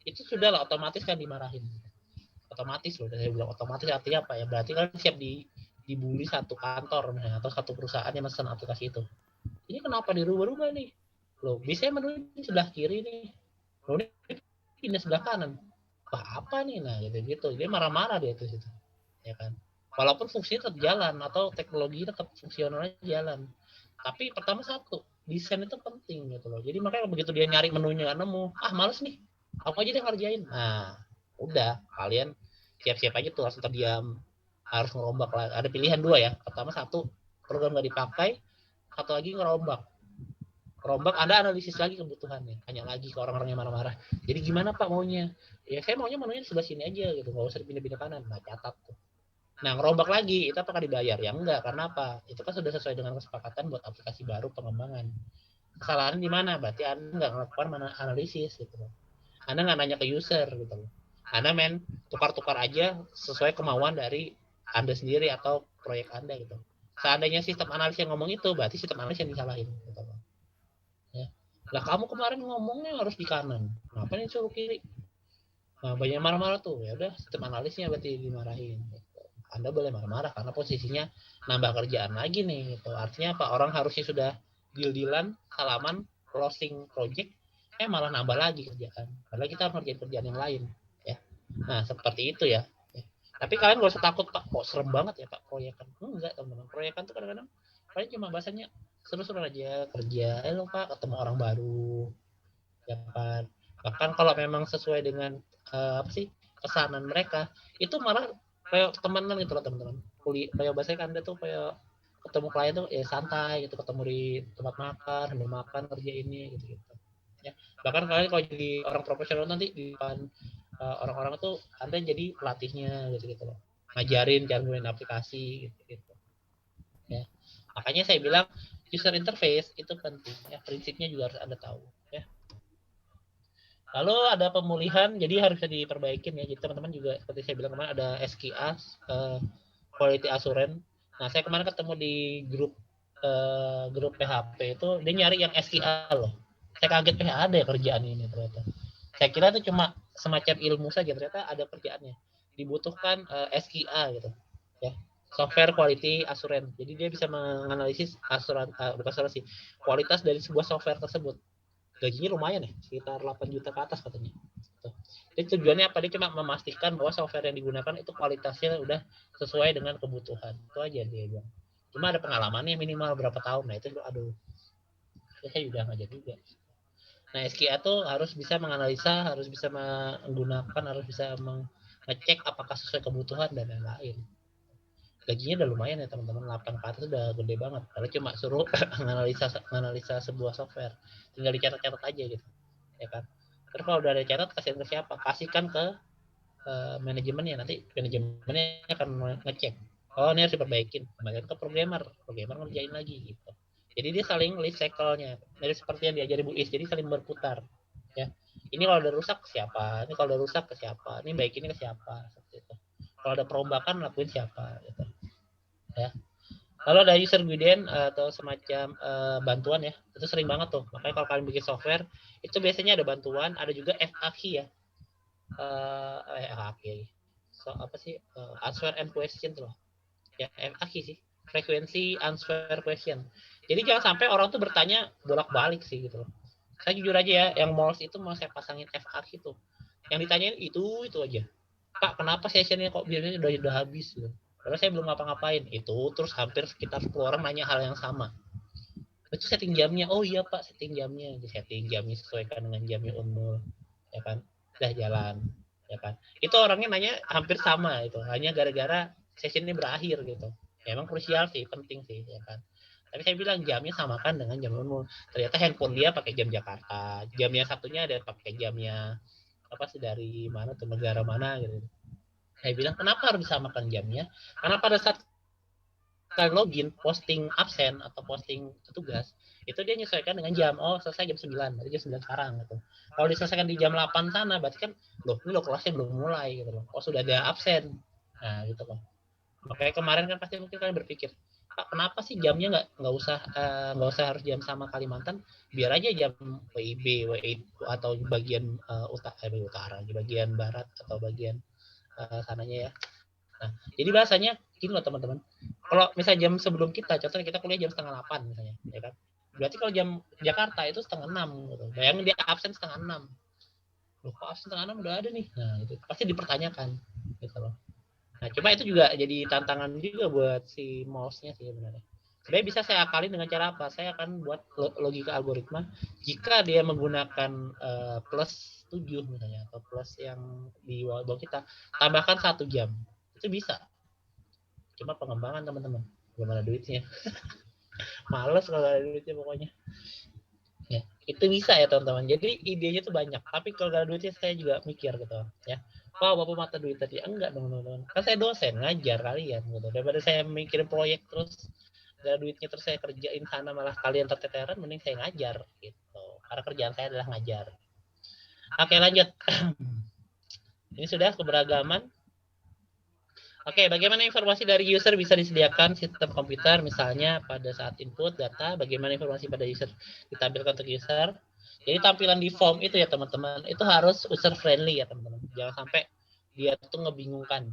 itu sudah lah otomatis kan dimarahin. Otomatis loh, saya bilang otomatis artinya apa ya? Berarti kan siap dibully satu kantor misalnya, atau satu perusahaan yang mesen aplikasi itu. Ini kenapa dirubah-rubah nih? Loh, bisa menuju sebelah kiri nih. Loh, ini pindah sebelah kanan. Apa nih? Nah, gitu-gitu. Dia marah-marah dia itu situ. Ya kan? Walaupun fungsinya tetap jalan atau teknologi tetap fungsionalnya jalan. Tapi pertama satu, desain itu penting gitu loh. Jadi makanya begitu dia nyari menunya nggak nemu, males nih. Aku aja deh ngerjain. Nah, udah kalian siap-siap aja tuh harus terdiam, harus ngerombak lah. Ada pilihan dua ya. Pertama satu, program nggak dipakai, satu lagi ngerombak. Rombak Anda analisis lagi kebutuhannya, tanya lagi ke orang-orang yang marah-marah. Jadi gimana Pak maunya? Ya saya maunya menunya sebelah sini aja gitu, nggak usah pindah-pindah kanan. Nah catat tuh. Nah ngerombak lagi, itu apakah dibayar? Ya enggak, karena apa? Itu kan sudah sesuai dengan kesepakatan buat aplikasi baru pengembangan. Kesalahan di mana? Berarti Anda nggak melakukan analisis gitu loh. Anda nggak nanya ke user gitu loh. Anda main tukar-tukar aja sesuai kemauan dari Anda sendiri atau proyek Anda gitu. Seandainya sistem analis yang ngomong itu, berarti sistem analis yang disalahin gitu loh. Ya. Lah kamu kemarin ngomongnya harus di kanan, kenapa nih suruh kiri? Nah, banyak marah-marah tuh. Ya udah, sistem analisnya berarti dimarahin. Gitu. Anda boleh marah-marah karena posisinya nambah kerjaan lagi nih. Gitu. Artinya apa? Orang harusnya sudah deal-dealan, salaman, closing project, malah nambah lagi kerjaan. Padahal kita harus ngerjain kerjaan yang lain. Ya. Nah, seperti itu ya. Tapi kalian gak usah takut, Pak. Kok serem banget ya, Pak, proyekan. Enggak, teman-teman. Proyekan tuh kadang-kadang kalian cuma bahasanya seru-seru aja kerja. Lo, Pak, ketemu orang baru. Ya kan? Bahkan kalau memang sesuai dengan apa sih pesanan mereka, itu malah kayak temenan gitu loh, teman-teman. Kayak bahasanya kan Anda tuh kayak ketemu klien tuh ya santai gitu, ketemu di tempat makan, sambil makan kerja ini gitu-gitu. Ya. Bahkan kalian kalau jadi orang profesional nanti di depan orang-orang itu Anda jadi pelatihnya gitu loh. Ngajarin cara gunain aplikasi gitu. Ya. Makanya saya bilang user interface itu penting ya, prinsipnya juga harus Anda tahu ya. Lalu ada pemulihan, jadi harus diperbaikin ya. Jadi teman-teman juga seperti saya bilang kemarin ada SQA, Quality Assurance. Nah, saya kemarin ketemu di grup PHP itu, dia nyari yang SQA loh. Saya kaget ada ya kerjaan ini ternyata. Saya kira itu cuma semacam ilmu saja, ternyata ada kerjaannya. Dibutuhkan SQA gitu. Ya. Software Quality Assurance. Jadi dia bisa menganalisis bukan asuransi, kualitas dari sebuah software tersebut. Gajinya lumayan ya, sekitar 8 juta ke atas katanya. Jadi tujuannya apa? Dia cuma memastikan bahwa software yang digunakan itu kualitasnya udah sesuai dengan kebutuhan. Itu aja dia bilang. Cuma ada pengalamannya minimal berapa tahun. Nah itu aduh, saya udah ngajar juga. Nah SQA tuh harus bisa menganalisa, harus bisa menggunakan, harus bisa mengecek apakah sesuai kebutuhan dan lain-lain. Gajinya udah lumayan ya teman-teman, 8 ke atas udah gede banget. Karena cuma suruh analisa sebuah software, tinggal dicatat-catat aja gitu, ya kan. Terus kalau udah ada catat, kasihin ke siapa? Kasihkan ke manajemennya, nanti manajemennya akan ngecek. Oh ini harus diperbaikin, kembalikan ke programmer ngerjain lagi gitu. Jadi dia saling life cycle-nya, dari seperti yang diajari Bu Is, jadi saling berputar. Ya, ini kalau udah rusak ke siapa? Ini kalau udah rusak ke siapa? Ini baikinnya ke siapa? Seperti itu. Kalau ada perombakan lakuin siapa? Gitu. Ya. Lalu ada user guidance atau semacam bantuan ya, itu sering banget tuh. Makanya kalau kalian bikin software, itu biasanya ada bantuan, ada juga FAQ ya. FAQ. So apa sih? Answer and question tuh loh. Ya FAQ sih. Frekuensi answer question. Jadi jangan sampai orang tuh bertanya bolak-balik sih gitu loh. Saya jujur aja ya, yang mouse itu mau saya pasangin FAQ tuh. Yang ditanyain itu aja. Pak, kenapa sessionnya kok biasanya udah habis gitu. Karena saya belum ngapa-ngapain. Itu terus hampir sekitar 10 orang nanya hal yang sama. Itu setting jamnya. Oh iya Pak, setting jamnya. Setting jamnya sesuaikan dengan jamnya Unmul. Ya kan? Udah jalan. Ya kan? Itu orangnya nanya hampir sama itu. Hanya gara-gara sessionnya berakhir gitu. Ya, emang krusial sih, penting sih. Ya kan? Tapi saya bilang jamnya samakan dengan jam Unmul. Ternyata handphone dia pakai jam Jakarta. Jamnya satunya ada pakai jamnya apa sih dari mana tuh, negara mana gitu. Saya bilang kenapa harus disamakan jamnya? Karena pada saat kalian login, posting absen atau posting tugas, itu dia menyesuaikan dengan jam. Oh, selesai jam 9, berarti jam 9 sekarang gitu. Kalau diselesaikan di jam 8 sana, berarti kan ini kelasnya belum mulai gitu loh. Oh, sudah ada absen. Nah, gitu loh. Makanya kemarin kan pasti mungkin kalian berpikir, Pak, kenapa sih jamnya nggak usah harus jam sama Kalimantan, biar aja jam WIB atau bagian utara, di bagian barat atau bagian sananya ya. Nah, jadi bahasanya gini loh teman-teman. Kalau misalnya jam sebelum kita, contohnya kita kuliah jam 7:30 misalnya, ya kan? Berarti kalau jam Jakarta itu 5:30 gitu. Bayangin dia absen 5:30. Loh, kok absen 5:30 udah ada nih? Nah, itu pasti dipertanyakan gitu loh. Nah, coba itu juga jadi tantangan juga buat si mouse-nya sih sebenarnya. Sebenarnya bisa saya akali dengan cara apa? Saya akan buat logika algoritma jika dia menggunakan plus 7 misalnya, atau plus yang di bawah kita, tambahkan 1 jam. Itu bisa. Cuma pengembangan teman-teman. Belum ada duitnya. Males kalau ada duitnya pokoknya. Ya, itu bisa ya teman-teman. Jadi idenya tuh banyak. Tapi kalau gak ada duitnya saya juga mikir gitu ya. Wah, bapak mata duit tadi. Enggak dong teman-teman. Kan saya dosen, ngajar kalian gitu. Daripada saya mikirin proyek terus gak ada duitnya terus saya kerjain sana malah kalian terteteran, mending saya ngajar gitu. Karena kerjaan saya adalah ngajar. Oke, lanjut. Ini sudah keberagaman. Oke, bagaimana informasi dari user bisa disediakan sistem komputer, misalnya pada saat input data, bagaimana informasi pada user ditampilkan untuk user. Jadi tampilan di form itu ya teman-teman, itu harus user friendly ya teman-teman. Jangan sampai dia tuh ngebingungkan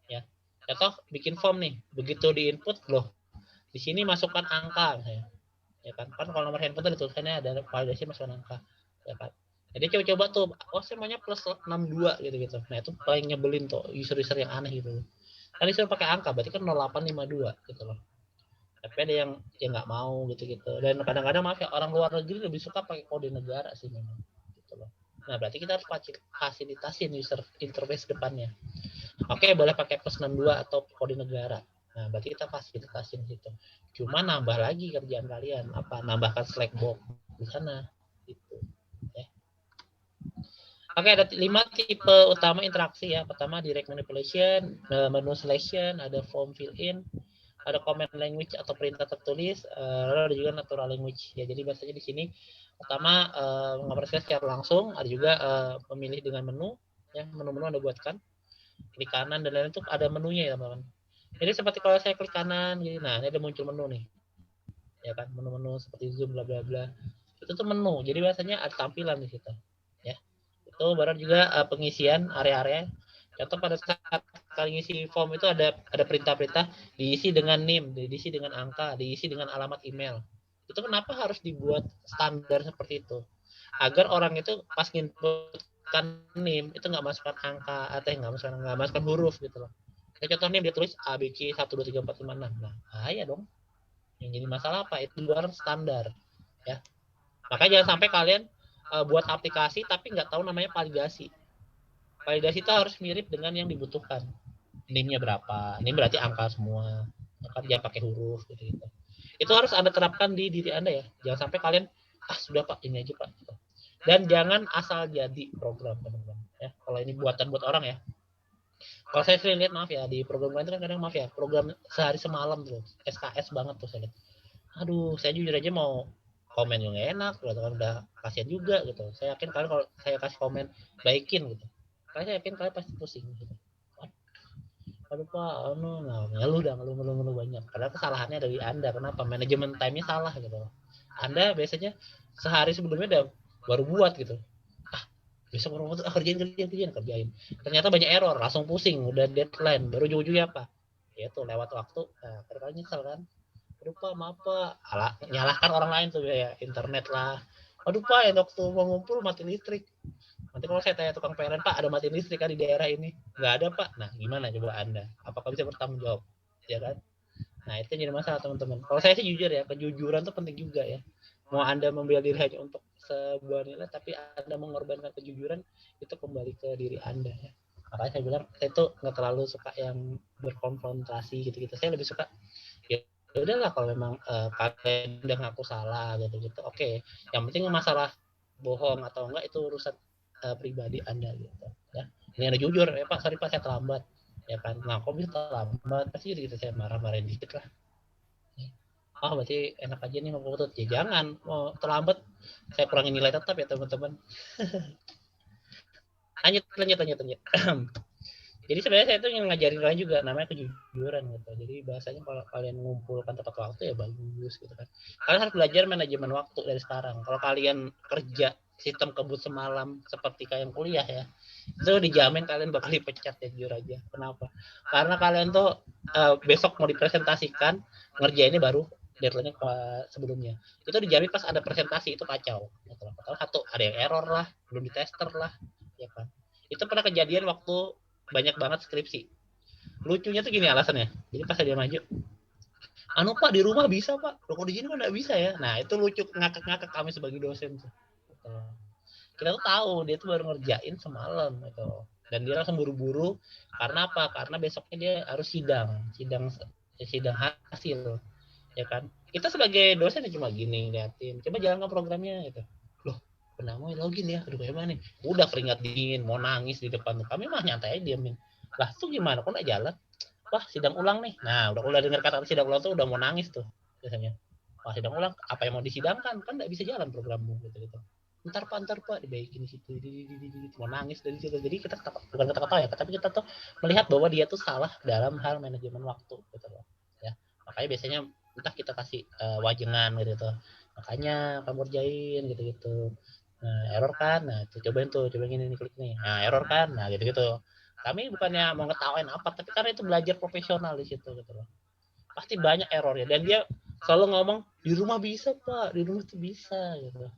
ya. Contoh bikin form nih, begitu di input loh, di sini masukkan angka ya kan. Kan kalau nomor handphone itu tulisannya ada validasi masukkan angka ya kan. Jadi coba-coba tuh, oh saya maunya plus 62 gitu-gitu. Nah itu paling nyebelin tuh user-user yang aneh gitu. Kan disuruh pakai angka, berarti kan 0852 gitu loh. Tapi ada yang nggak mau gitu-gitu. Dan kadang-kadang maaf ya, orang luar negeri lebih suka pakai kode negara sih memang. Gitu loh. Nah berarti kita harus fasilitasin user interface depannya. Oke, boleh pakai plus 62 atau kode negara. Nah berarti kita fasilitasin gitu. Cuma nambah lagi kerjaan kalian, apa? Nambahkan Slack box di sana. Gitu. Ya. Oke, ada 5 tipe utama interaksi ya. Pertama direct manipulation, menu selection, ada form fill in, ada command language atau perintah tertulis, lalu ada juga natural language. Ya, jadi bahasanya di sini pertama mengoperasikan secara langsung, ada juga memilih dengan menu, ya menu-menu Anda buatkan. Klik kanan dan lain-lain itu ada menunya ya, teman-teman. Jadi seperti kalau saya klik kanan, gitu, nah ini ada muncul menu nih, ya kan, menu-menu seperti zoom bla bla bla. Itu tuh menu. Jadi bahasanya ada tampilan di situ, ya. Itu baru juga pengisian area-area. Contoh pada saat kalian ngisi form itu ada perintah-perintah diisi dengan NIM, diisi dengan angka, diisi dengan alamat email. Itu kenapa harus dibuat standar seperti itu? Agar orang itu pas inputkan NIM itu nggak masukkan angka atau nggak masukkan huruf gitu loh. Kayak contoh NIM dia tulis ABC 1234566. Nah, bahaya dong. Yang jadi masalah apa? Itu luar standar, ya. Makanya jangan sampai kalian buat aplikasi tapi nggak tahu namanya validasi. Validasi itu harus mirip dengan yang dibutuhkan. NIM-nya berapa? NIM berarti angka semua. Kan jangan pakai huruf gitu. Itu harus Anda terapkan di diri Anda ya. Jangan sampai kalian sudah Pak, ini aja Pak. Dan jangan asal jadi program teman-teman ya. Kalau ini buatan buat orang ya. Kalau saya sering lihat, maaf ya, di program lain itu kan kadang maaf ya, program sehari semalam tuh, SKS banget tuh saya lihat. Aduh, saya jujur aja mau komen yang enak, gitu kan udah kasihan juga gitu. Saya yakin kalian kalau saya kasih komen baikin gitu, saya yakin kalian pasti pusing gitu. Aduh Pak, ngeluh banyak. Padahal kesalahannya dari Anda. Kenapa? Manajemen time-nya salah gitu. Anda biasanya sehari sebelumnya udah baru buat gitu. Besok baru buat, kerjain. Ternyata banyak error, langsung pusing, udah deadline, baru ujung-ujungnya apa? Ya itu lewat waktu. Nah, terkadang nyesel kan. Aduh Pak, maaf Pak. Nyalahkan orang lain tuh ya, internet lah. Aduh Pak, yang waktu mau ngumpul mati listrik. Nanti kalau saya tanya tukang PLN, Pak, ada mati listrik kan di daerah ini? Nggak ada Pak. Nah, gimana coba Anda? Apakah bisa bertanggung jawab? Ya kan? Nah, itu jadi masalah teman-teman. Kalau saya sih jujur ya, kejujuran itu penting juga ya. Mau Anda membela diri hanya untuk sebuah nilai, tapi Anda mengorbankan kejujuran, itu kembali ke diri Anda ya. Makanya saya bilang, saya itu nggak terlalu suka yang berkonfrontasi gitu-gitu. Saya lebih suka, ya udahlah kalau memang kalian udah ngaku salah gitu-gitu. Oke, yang penting masalah bohong atau enggak itu urusan pribadi Anda gitu ya. Ini Anda jujur, ya Pak, sorry Pak saya terlambat. Ya kan, nah kok bisa terlambat? Pasti gitu saya marah-marahin dikit lah. Berarti enak aja nih mau putut. Ya jangan, mau terlambat saya kurangin nilai tetap ya teman-teman. lanjut. Jadi sebenarnya saya tuh yang ngajarin kalian juga namanya kejujuran gitu. Jadi bahasanya kalau kalian mengumpulkan tepat waktu ya bagus gitu kan. Kalian harus belajar manajemen waktu dari sekarang. Kalau kalian kerja sistem kebut semalam seperti kalian kuliah ya, itu dijamin kalian bakal dipecat ya, jujur aja. Kenapa? Karena kalian tuh besok mau dipresentasikan, ngerjainnya baru deadline-nya sebelumnya. Itu dijamin pas ada presentasi itu kacau. Satu ada yang error lah, belum ditester lah, ya kan. Itu pernah kejadian waktu banyak banget skripsi. Lucunya tuh gini alasannya. Jadi pas dia maju, anu Pak di rumah bisa Pak, kalau di sini kan nggak bisa ya. Nah itu lucu, ngakak-ngakak kami sebagai dosen tuh. Kita tuh tahu dia tuh baru ngerjain semalam gitu. Dan dia langsung buru-buru karena apa? Karena besoknya dia harus sidang hasil, ya kan? Kita sebagai dosen ya cuma gini liatin, coba jalankan programnya gitu. Loh, kenapa login ya? Aduh gimana nih? Udah keringat dingin, mau nangis di depan. Kami mah nyantai aja diamin. Lah tuh gimana? Kok nggak jalan? Wah sidang ulang nih. Nah udah dengar kata sidang ulang tuh udah mau nangis tuh biasanya. Wah sidang ulang, apa yang mau disidangkan? Kan nggak bisa jalan programmu gitu. Ntar pak dibaikin di situ, mau nangis dari situ. Jadi kita bukan kata-kata ya, tapi kita tuh melihat bahwa dia tuh salah dalam hal manajemen waktu gitu loh. Ya makanya biasanya entah kita kasih wajangan gitu, makanya kamu kerjain gitu. Nah, error kan, nah tuh cobain ini klik nih, nah error kan, nah gitu. Kami bukannya mau ngetawain apa, tapi karena itu belajar profesional di situ gitu loh. Pasti banyak errornya, dan dia selalu ngomong di rumah bisa pak, di rumah tuh bisa gitu.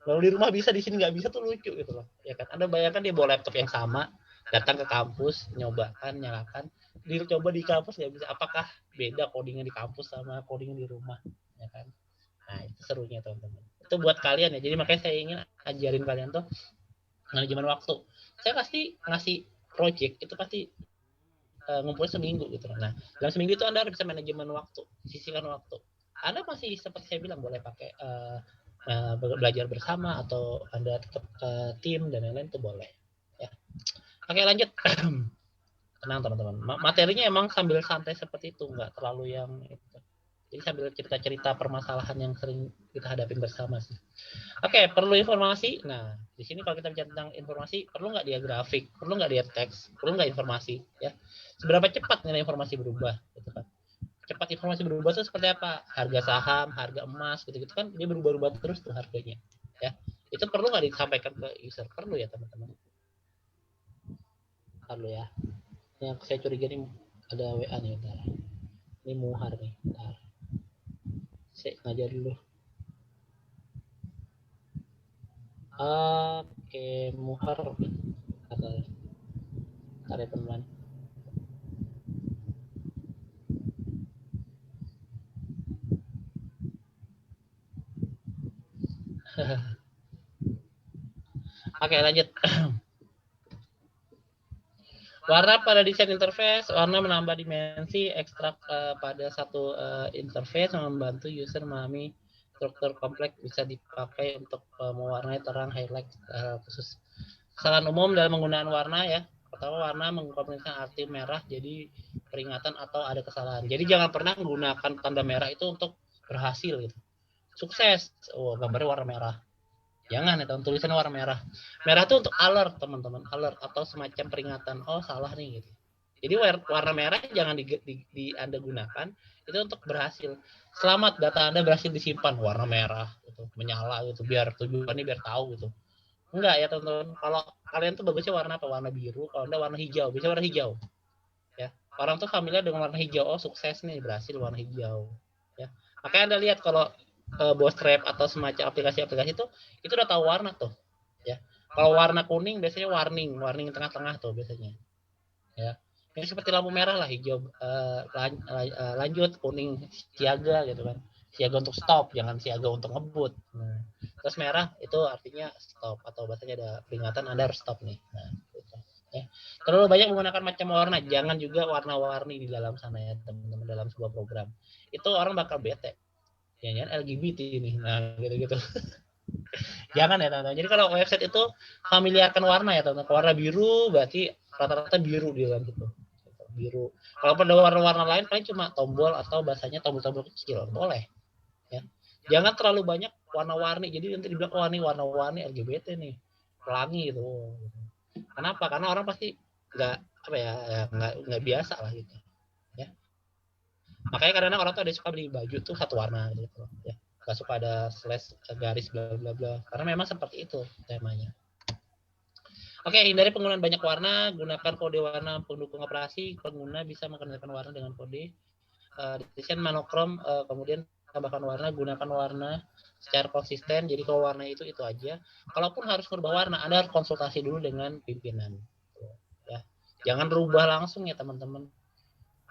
Kalau di rumah bisa, di sini nggak bisa tuh lucu gitu loh, ya kan? Anda bayangkan dia bawa laptop yang sama, datang ke kampus, nyobakan, nyalakan, dicoba di kampus nggak bisa. Apakah beda codingnya di kampus sama codingnya di rumah, ya kan? Nah itu serunya teman-teman. Itu buat kalian ya. Jadi makanya saya ingin ajarin kalian tuh manajemen waktu. Saya pasti ngasih project itu pasti ngumpulin seminggu gitu. Nah dalam seminggu itu Anda harus bisa manajemen waktu, sisihkan waktu. Anda masih seperti saya bilang boleh pakai belajar bersama atau Anda tetap tim dan lain-lain itu boleh. Ya. Oke lanjut. Tenang teman-teman. Materinya emang sambil santai seperti itu, nggak terlalu yang itu. Jadi sambil cerita-cerita permasalahan yang sering kita hadapin bersama sih. Oke, perlu informasi. Nah, di sini kalau kita bicara tentang informasi, perlu nggak dia grafik, perlu nggak dia teks, perlu nggak informasi, ya. Seberapa cepat nilai informasi berubah, gitu kan? Cepat informasi berubah itu seperti apa? Harga saham, harga emas, gitu-gitu kan dia berubah-ubah terus tuh harganya, ya. Itu perlu nggak disampaikan ke user? Perlu ya teman-teman. Perlu ya. Yang saya curiga nih ada WA nih, bentar. Ini Muhar nih, bentar. Saya ngajar dulu. Oke, Muhar kata ya teman. Oke, lanjut. Warna pada desain interface, warna menambah dimensi ekstrak pada satu interface, membantu user memahami struktur kompleks, bisa dipakai untuk mewarnai terang, highlight khusus. Kesalahan umum dalam penggunaan warna ya. Pertama, warna mengkomunikasikan arti merah jadi peringatan atau ada kesalahan. Jadi jangan pernah menggunakan tanda merah itu untuk berhasil gitu. Sukses, oh gambarnya warna merah. Jangan ya, tulisannya warna merah. Merah itu untuk alert teman-teman, alert atau semacam peringatan. Oh salah nih gitu. Jadi warna merah jangan di Anda gunakan itu untuk berhasil. Selamat, data Anda berhasil disimpan warna merah gitu, menyala gitu, biar tujuannya biar tahu gitu. Enggak ya teman-teman. Kalau kalian tuh bagusnya warna apa? Warna biru. Kalau Anda warna hijau, bisa warna hijau. Ya. Orang tuh familiar dengan warna hijau. Oh sukses nih, berhasil warna hijau. Ya. Makanya Anda lihat kalau Bostrap atau semacam aplikasi-aplikasi itu udah tahu warna tuh, ya. Kalau warna kuning biasanya warning tengah-tengah tuh biasanya, ya. Ini seperti lampu merah lah, hijau lanjut, kuning siaga gitu kan, siaga untuk stop, jangan siaga untuk ngebut. Nah, terus merah itu artinya stop atau bahasanya ada peringatan Anda harus stop nih. Nah, gitu. Ya. Terlalu banyak menggunakan macam warna, jangan juga warna-warni di dalam sana ya teman-teman, dalam sebuah program itu orang bakal bete. Jangan LGBT nih, nah gitu-gitu. Jangan ya teman-teman. Jadi kalau website itu familiarkan warna ya teman-teman. Warna biru berarti rata-rata biru di dalam situ. Biru. Kalau pada warna-warna lain paling cuma tombol atau bahasanya tombol-tombol kecil, boleh. Ya. Jangan terlalu banyak warna-warni. Jadi nanti dibilang, oh ini warna-warni LGBT nih, pelangi gitu. Kenapa? Karena orang pasti nggak apa ya, nggak biasa lah gitu ya. Makanya kadang-kadang orang tuh ada suka beli baju tuh satu warna gitu ya, nggak suka ada slash garis bla bla bla, karena memang seperti itu temanya. Oke, hindari penggunaan banyak warna, gunakan kode warna pendukung operasi. Pengguna bisa mengendalikan warna dengan kode desain monokrom, kemudian tambahkan warna, gunakan warna secara konsisten. Jadi kalau warna itu aja. Kalaupun harus berubah warna, Anda harus konsultasi dulu dengan pimpinan. Ya, jangan rubah langsung ya teman-teman.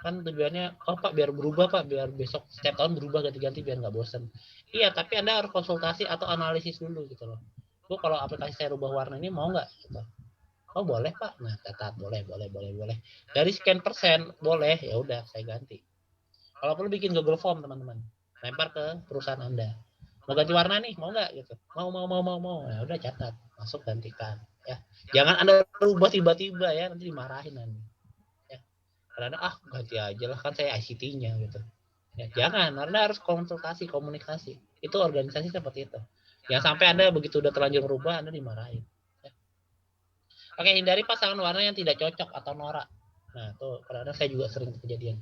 Kan tujuannya, oh Pak biar berubah Pak, biar besok setiap tahun berubah ganti-ganti biar nggak bosan. Iya, tapi Anda harus konsultasi atau analisis dulu gitu loh. Bu, kalau aplikasi saya rubah warna ini mau nggak? Gitu. Oh boleh Pak. Nah catat boleh. Dari sekian persen boleh, ya udah saya ganti. Kalau perlu bikin Google Form teman-teman, lempar ke perusahaan Anda. Mau ganti warna nih, mau nggak gitu? Mau. Ya udah catat, masuk gantikan. Ya, jangan Anda rubah tiba-tiba ya, nanti dimarahin nanti. Ya, karena ganti aja lah kan saya ICT-nya gitu. Ya, jangan, Anda harus konsultasi, komunikasi. Itu organisasi seperti itu. Jangan sampai Anda begitu udah terlanjur berubah, Anda dimarahin. Oke, hindari pasangan warna yang tidak cocok atau norak. Nah, tuh kadang-kadang saya juga sering kejadian.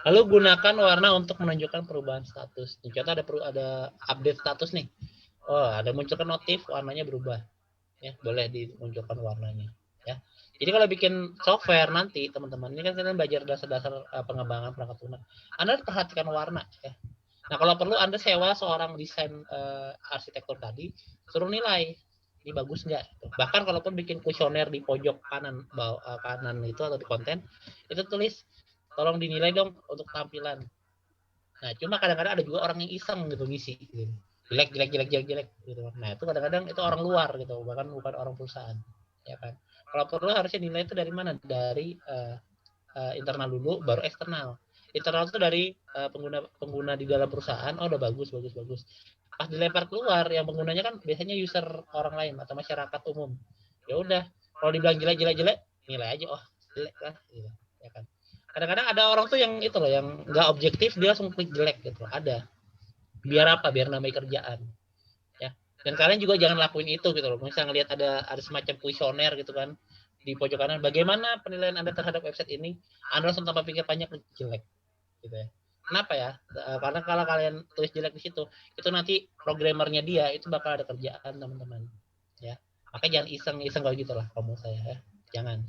Lalu gunakan warna untuk menunjukkan perubahan status. Contoh ada update status nih. Oh, ada munculkan notif warnanya berubah. Ya, boleh dimunculkan warnanya. Ya. Jadi kalau bikin software nanti teman-teman, ini kan kalian belajar dasar-dasar pengembangan perangkat lunak. Anda harus perhatikan warna ya. Nah, kalau perlu Anda sewa seorang desain arsitektur tadi, suruh nilai ini bagus nggak. Bahkan kalaupun bikin kuesioner di pojok kanan kanan itu atau di konten, itu tulis tolong dinilai dong untuk tampilan. Nah, cuma kadang-kadang ada juga orang yang iseng gitu ngisi gitu. Jelek gitu. Nah, itu kadang-kadang itu orang luar gitu, bahkan bukan orang perusahaan. Ya kan. Kalau perlu harusnya nilai itu dari mana? Dari internal dulu baru eksternal. Internal itu dari pengguna di dalam perusahaan, oh udah bagus. Pas dilempar keluar yang penggunanya kan biasanya user orang lain atau masyarakat umum. Ya udah, kalau dibilang jelek, nilai aja oh jelek lah gitu. Ya kan. Kadang-kadang ada orang tuh yang itu loh, yang nggak objektif dia langsung klik jelek gitu. Ada. Biar apa? Biar nambahin kerjaan. Ya. Dan kalian juga jangan lakuin itu gitu loh. Misalnya ngelihat ada semacam kuesioner gitu kan di pojok kanan, bagaimana penilaian Anda terhadap website ini? Anda langsung tanpa pikir panjang jelek gitu ya. Kenapa ya? Karena kalau kalian tulis jelek di situ, itu nanti programmernya dia itu bakal ada kerjaan teman-teman. Ya, makanya jangan iseng-iseng kalau gitulah kamu saya ya. Jangan.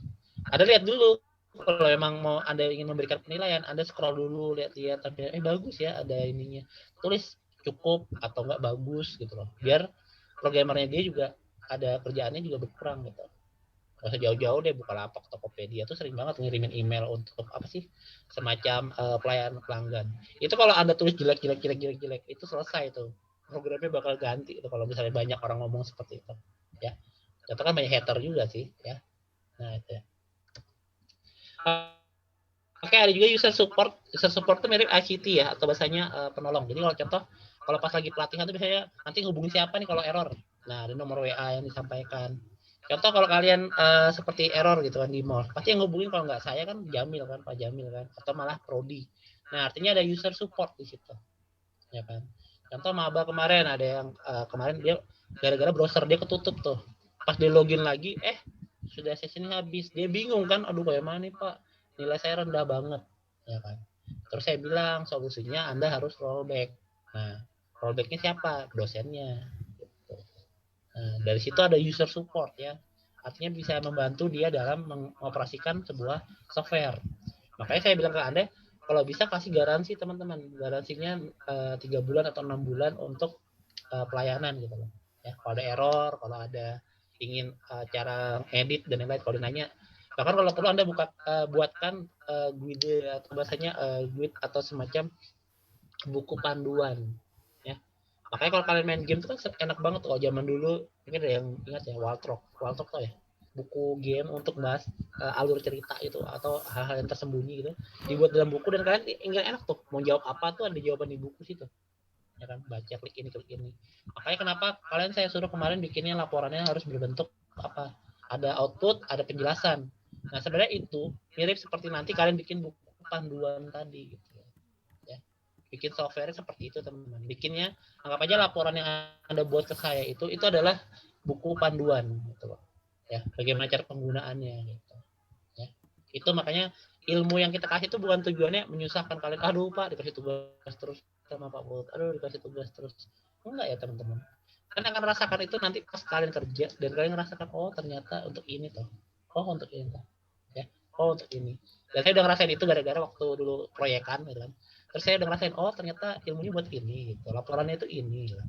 Ada lihat dulu. Kalau emang mau Anda ingin memberikan penilaian, Anda scroll dulu, lihat-lihat, tapi bagus ya ada ininya. Tulis cukup atau enggak bagus gitu loh. Biar programmernya dia juga ada kerjaannya juga berkurang gitu. Gak usah jauh-jauh deh, Bukalapak, Tokopedia tuh sering banget ngirimin email untuk apa sih semacam pelayanan pelanggan. Itu kalau Anda tulis jelek itu selesai tuh. Programnya bakal ganti itu kalau misalnya banyak orang ngomong seperti itu. Ya. Contoh kan banyak hater juga sih, ya. Nah, itu ya. Oke, ada juga user support. User support itu mirip ICT ya, atau bahasanya penolong. Jadi kalau contoh, kalau pas lagi pelatihan tuh biasanya nanti hubungi siapa nih kalau error. Nah, ada nomor WA yang disampaikan. Contoh kalau kalian seperti error gitu kan di mall, pasti yang hubungin kalau nggak saya kan Jamil kan, Pak Jamil kan, atau malah Prodi. Nah, artinya ada user support di situ, ya kan. Contoh maba kemarin ada yang kemarin dia gara-gara browser dia ketutup tuh. Pas dia login lagi, sudah sesinya habis. Dia bingung kan, aduh bagaimana nih Pak, nilai saya rendah banget, ya kan. Terus saya bilang solusinya Anda harus rollback. Nah, rollbacknya siapa? Dosennya. Gitu. Nah, dari situ ada user support ya. Artinya bisa membantu dia dalam mengoperasikan sebuah software. Makanya saya bilang ke Anda, kalau bisa kasih garansi teman-teman. Garansinya 3 bulan atau 6 bulan untuk pelayanan gitu loh. Ya, kalau ada error, kalau ada ingin cara edit dan lain-lain, kalau nanya. Bahkan kalau perlu Anda buatkan guide atau bahasanya guide atau semacam buku panduan ya. Makanya kalau kalian main game itu kan enak banget tuh. Zaman dulu mungkin ada yang ingat ya, Waltrock tuh ya, buku game untuk bahas alur cerita itu atau hal-hal yang tersembunyi gitu, dibuat dalam buku dan kalian tinggal enak tuh mau jawab apa tuh ada jawaban di buku situ, ya kan, baca klik ini. Makanya kenapa kalian saya suruh kemarin bikinnya laporannya harus berbentuk apa, ada output, ada penjelasan. Nah sebenarnya itu mirip seperti nanti kalian bikin buku panduan tadi gitu ya. Bikin software seperti itu teman-teman. Bikinnya anggap aja laporan yang Anda buat ke saya itu adalah buku panduan gitu loh. Ya, bagaimana cara penggunaannya gitu. Ya. Itu makanya ilmu yang kita kasih itu bukan tujuannya menyusahkan kalian. Aduh Pak, dikasih tugas terus sama Pak Bolt. Aduh dikasih tugas terus. Enggak ya teman-teman. Kalian akan rasakan itu nanti pas kalian kerja dan kalian ngerasakan oh ternyata untuk ini toh. Oh untuk ini toh. Ya. Oh untuk ini. Dan saya udah ngerasain itu gara-gara waktu dulu proyekan gitu kan. Terus saya udah ngerasain oh ternyata ilmunya buat ini gitu. Laporannya itu ini gitu.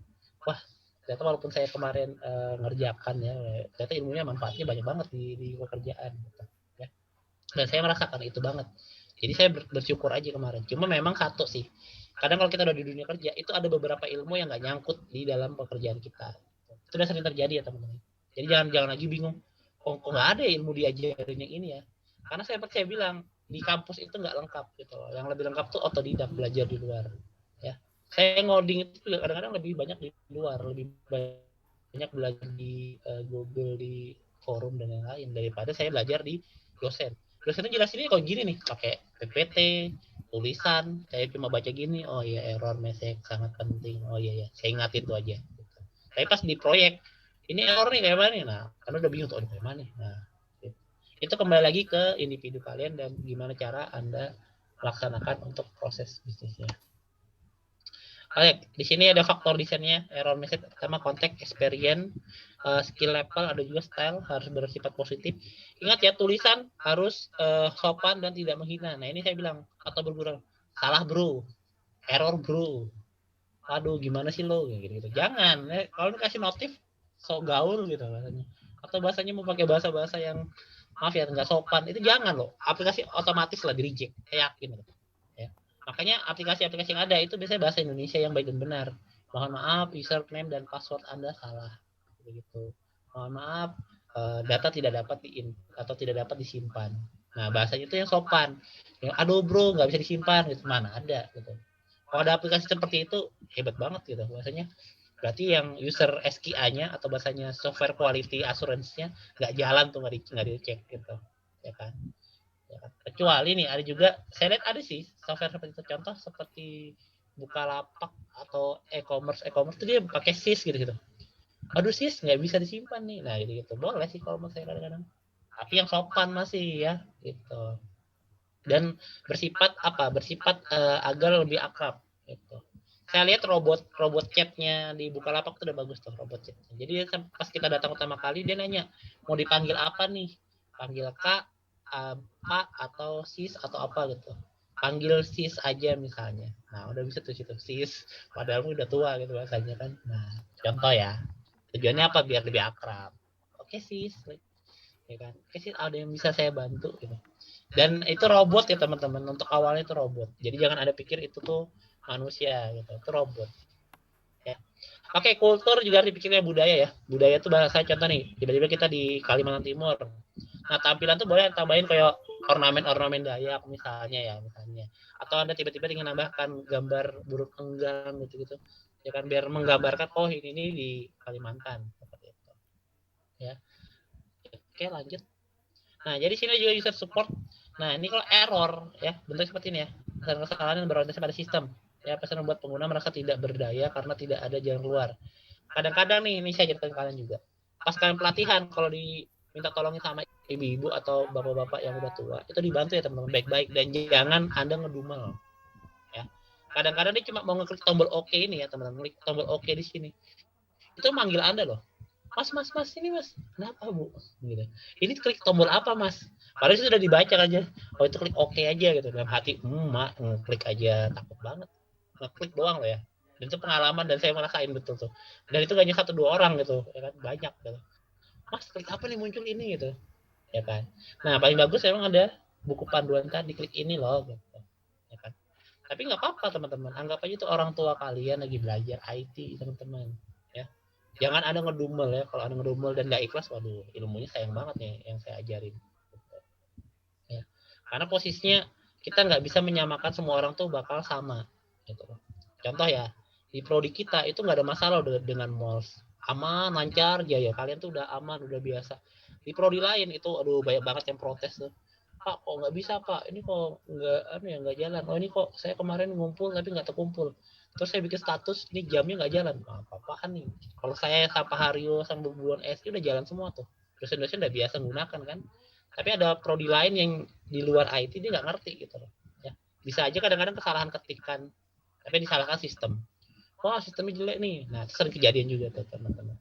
Wah, ternyata walaupun saya kemarin ngerjakan ya, ternyata ilmunya manfaatnya banyak banget di pekerjaan gitu. Ya. Dan saya merasakan itu banget. Jadi saya bersyukur aja kemarin. Cuma memang satu sih, kadang kalau kita udah di dunia kerja itu ada beberapa ilmu yang nggak nyangkut di dalam pekerjaan kita. Itu udah sering terjadi ya teman-teman. Jadi jangan lagi bingung. Kok nggak ada ilmu diajarin yang ini ya? Karena saya bilang di kampus itu nggak lengkap gitu loh. Yang lebih lengkap tuh otodidak, belajar di luar. Ya, saya ngoding itu kadang-kadang lebih banyak di luar, lebih banyak belajar di Google, di forum dan lain-lain daripada saya belajar di dosen. Dosen itu jelasinnya kok gini nih, pakai PPT, tulisan, saya cuma baca gini, oh iya error message sangat penting, oh iya ya, saya ingat itu aja. Gitu. Tapi pas di proyek, ini error nih kayak mana? Nah, karena udah bingung tuh kayak mana. Nah, gitu. Itu kembali lagi ke individu kalian dan gimana cara Anda laksanakan untuk proses bisnisnya. Oke, di sini ada faktor desainnya, error message pertama konteks, experience, skill level, ada juga style harus bersifat positif. Ingat ya, tulisan harus sopan dan tidak menghina. Nah ini saya bilang atau bergurau, salah bro, error bro, aduh gimana sih lo, gitu. Jangan, kalau dikasih notif, so gaul gitu bahasanya. Atau bahasanya mau pakai bahasa-bahasa yang maaf ya nggak sopan, itu jangan loh. Aplikasi otomatis lah di reject, saya yakin. Ya. Makanya aplikasi-aplikasi yang ada itu biasanya bahasa Indonesia yang baik dan benar. Mohon maaf, username dan password Anda salah. Begitu. Mohon maaf, data tidak dapat atau tidak dapat disimpan. Nah, bahasanya itu yang sopan. Yang aduh bro, nggak bisa disimpan gitu. Mana ada gitu. Kalau ada aplikasi seperti itu, hebat banget gitu. Bahasanya berarti yang user SQA-nya atau bahasanya software quality assurance-nya nggak jalan tuh, nggak dicek gitu. Ya kan? Ya kan? Kecuali nih ada juga saya lihat ada sih software seperti itu, contoh seperti Bukalapak atau e-commerce itu dia pakai SIS gitu. Aduh SIS nggak bisa disimpan nih, nah gitu boleh sih kalau menurut saya kadang-kadang, tapi yang sopan masih ya gitu, dan bersifat agar lebih akrab gitu. Saya lihat robot chatnya di Bukalapak itu udah bagus tuh robot chatnya. Jadi pas kita datang pertama kali dia nanya mau dipanggil apa nih, panggil Kak, Pak atau Sis atau apa gitu. Panggil Sis aja misalnya. Nah udah bisa tuh situ Sis. Padahal udah tua gitu bahasanya kan. Nah contoh ya. Tujuannya apa biar lebih akrab. Oke Sis. Ya kan. Oke Sis ada yang bisa saya bantu gitu. Dan itu robot ya teman-teman. Untuk awalnya itu robot. Jadi jangan ada pikir itu tuh manusia gitu. Itu robot. Ya. Oke, kultur juga harus dipikirnya budaya ya. Budaya itu bahasa contoh nih. Tiba-tiba kita di Kalimantan Timur. Nah, tampilan tuh boleh tambahin kayak ornamen-ornamen Dayak misalnya. Atau Anda tiba-tiba ingin nambahkan gambar burung enggang gitu-gitu. Ya kan biar menggambarkan oh ini di Kalimantan seperti itu. Ya. Oke, lanjut. Nah, jadi sini juga user support. Nah, ini kalau error ya, bentuk seperti ini ya. Kesalahan yang berorientasi pada sistem. Ya, pesan membuat pengguna merasa tidak berdaya karena tidak ada jalan keluar. Kadang-kadang nih, ini saya ceritakan kalian juga. Pas kalian pelatihan, kalau diminta tolongin sama ibu-ibu atau bapak-bapak yang udah tua, itu dibantu ya teman-teman baik-baik dan jangan Anda ngedumel. Ya. Kadang-kadang dia cuma mau ngeklik tombol OK ini ya teman-teman, klik tombol OK di sini. Itu manggil Anda loh. Mas, ini mas, kenapa bu? Gitu. Ini klik tombol apa mas? Padahal itu sudah dibaca aja. Oh itu klik OK aja gitu. Dalam hati, mak, klik aja takut banget. Ngeklik doang loh ya. Dan itu pengalaman dan saya merasain betul tuh. Dan itu gak hanya 1-2 orang gitu, ya kan banyak gitu. Mas klik apa nih muncul ini gitu, ya kan. Nah paling bagus memang ada buku panduan tadi, klik ini loh gitu, ya kan. Tapi nggak apa-apa teman-teman, anggap aja itu orang tua kalian lagi belajar IT teman-teman. Ya, jangan ada ngedumel ya. Kalau ada ngedumel dan nggak ikhlas, waduh ilmunya sayang banget nih yang saya ajarin. Gitu. Ya, karena posisinya kita nggak bisa menyamakan semua orang tuh bakal sama. Gitu. Contoh ya, di prodi kita itu nggak ada masalah dengan MOLS, aman lancar jaya, kalian tuh udah aman udah biasa. Di prodi lain itu aduh banyak banget yang protes tuh, Pak kok nggak bisa Pak, ini kok nggak jalan, oh ini kok saya kemarin ngumpul tapi nggak terkumpul, terus saya bikin status ini jamnya nggak jalan. Apa-apaan nih, kalau saya sama Hario sama Bubuan SI udah jalan semua tuh, dosen-dosen udah biasa menggunakan kan. Tapi ada prodi lain yang di luar IT dia nggak ngerti gitu loh. Ya, bisa aja kadang-kadang kesalahan ketikan, tapi disalahkan sistem. Wah, sistemnya jelek nih. Nah, itu sering kejadian juga tuh teman-teman.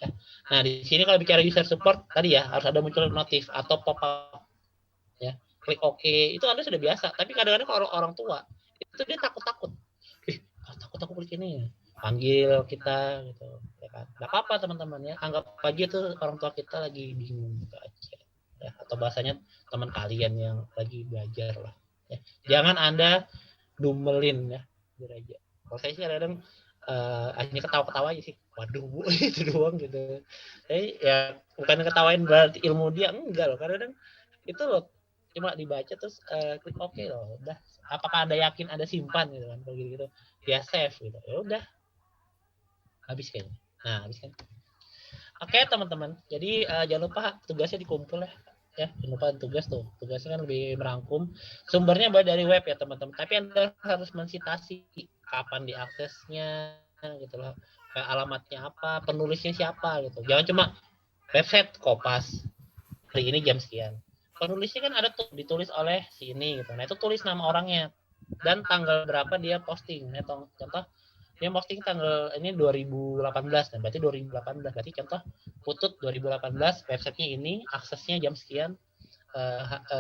Ya. Nah, di sini kalau bicara user support tadi ya harus ada muncul notif atau pop-up ya. Klik OK itu Anda sudah biasa, tapi kadang-kadang kalau orang tua itu dia takut-takut. Takut aku klik ini. Panggil kita gitu, ya kan. Enggak apa-apa teman-teman ya. Anggap aja tuh orang tua kita lagi bingung gitu aja. Ya, atau bahasanya teman kalian yang lagi belajar lah. Ya. Jangan Anda dumelin ya, aja. Kalau saya sih kadang hanya ketawa-ketawa aja sih. Waduh bu, itu doang gitu. Jadi ya bukan ketawain berarti ilmu dia enggak loh. Kadang itu loh cuma dibaca terus klik OK loh. Udah. Apakah Anda yakin Anda simpan gitu kan kalau gitu dia save gitu. Ya udah habis kayaknya. Nah, habis kan. Oke, teman-teman. Jadi jangan lupa tugasnya dikumpul ya. Ya, jangan lupa tugas tuh. Tugasnya kan lebih merangkum. Sumbernya dari web ya, teman-teman. Tapi Anda harus mensitasi kapan diaksesnya gitu loh. Kayak alamatnya apa, penulisnya siapa gitu. Jangan cuma website Kompas. Hari ini jam sekian. Penulisnya kan ada tuh ditulis oleh si ini gitu. Nah, itu tulis nama orangnya dan tanggal berapa dia posting. Nah, contoh dia posting tanggal ini 2018 kan, berarti 2018 berarti contoh Putut 2018 websitenya ini aksesnya jam sekian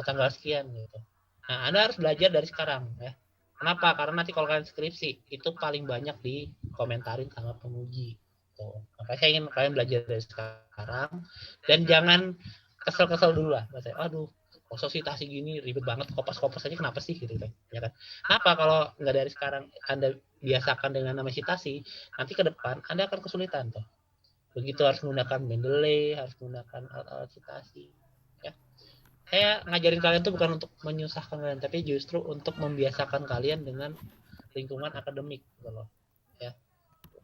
tanggal sekian gitu. Nah, Anda harus belajar dari sekarang ya. Kenapa? Karena nanti kalau kalian skripsi itu paling banyak dikomentarin sama penguji. Tuh. Makanya saya ingin kalian belajar dari sekarang dan jangan kesel-kesel dulu lah. Aduh, sositasi gini ribet banget, kopas-kopas aja kenapa sih gitu kan? Ya kan? Apa kalau nggak dari sekarang Anda biasakan dengan nama citasi, nanti ke depan Anda akan kesulitan tuh. Begitu harus menggunakan Mendeley, harus menggunakan alat-alat citasi. Ya. Saya ngajarin kalian tuh bukan untuk menyusahkan kalian, tapi justru untuk membiasakan kalian dengan lingkungan akademik gitu loh. Ya.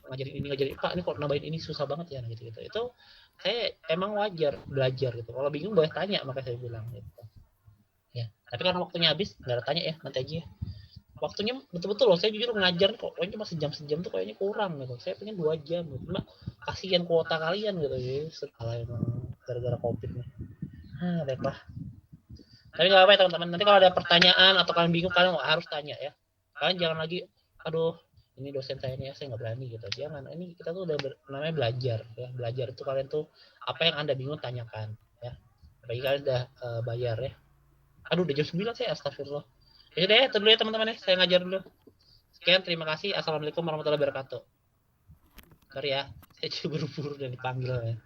Ngajarin Pak ini kok nambahin ini susah banget ya gitu. Itu saya emang wajar belajar gitu. Kalau bingung boleh tanya, maka saya bilang gitu. Ya. Tapi karena waktunya habis, nggak ada tanya ya, nanti aja ya. Waktunya betul-betul loh, saya jujur ngajar kok kayaknya cuma sejam tuh kayaknya kurang gitu. Saya pengen 2 jam gitu. Cuma kasihan kuota kalian gitu ya, setelah emang gara-gara Covid nih. Baiklah. Tapi nggak apa-apa ya teman-teman. Nanti kalau ada pertanyaan atau kalian bingung, kalian harus tanya ya. Kalian jangan lagi, aduh ini dosen saya ini ya, saya nggak berani gitu. Jangan, ini kita tuh udah namanya belajar ya. Belajar itu kalian tuh apa yang Anda bingung tanyakan ya. Bagi kalian udah bayar ya. Aduh udah jam 9 saya, astagfirullah. Ya deh, itu dulu ya teman-teman ya. Saya ngajar dulu. Sekian, terima kasih. Assalamualaikum warahmatullahi wabarakatuh. Sorry ya, saya juga buru-buru dan dipanggil ya.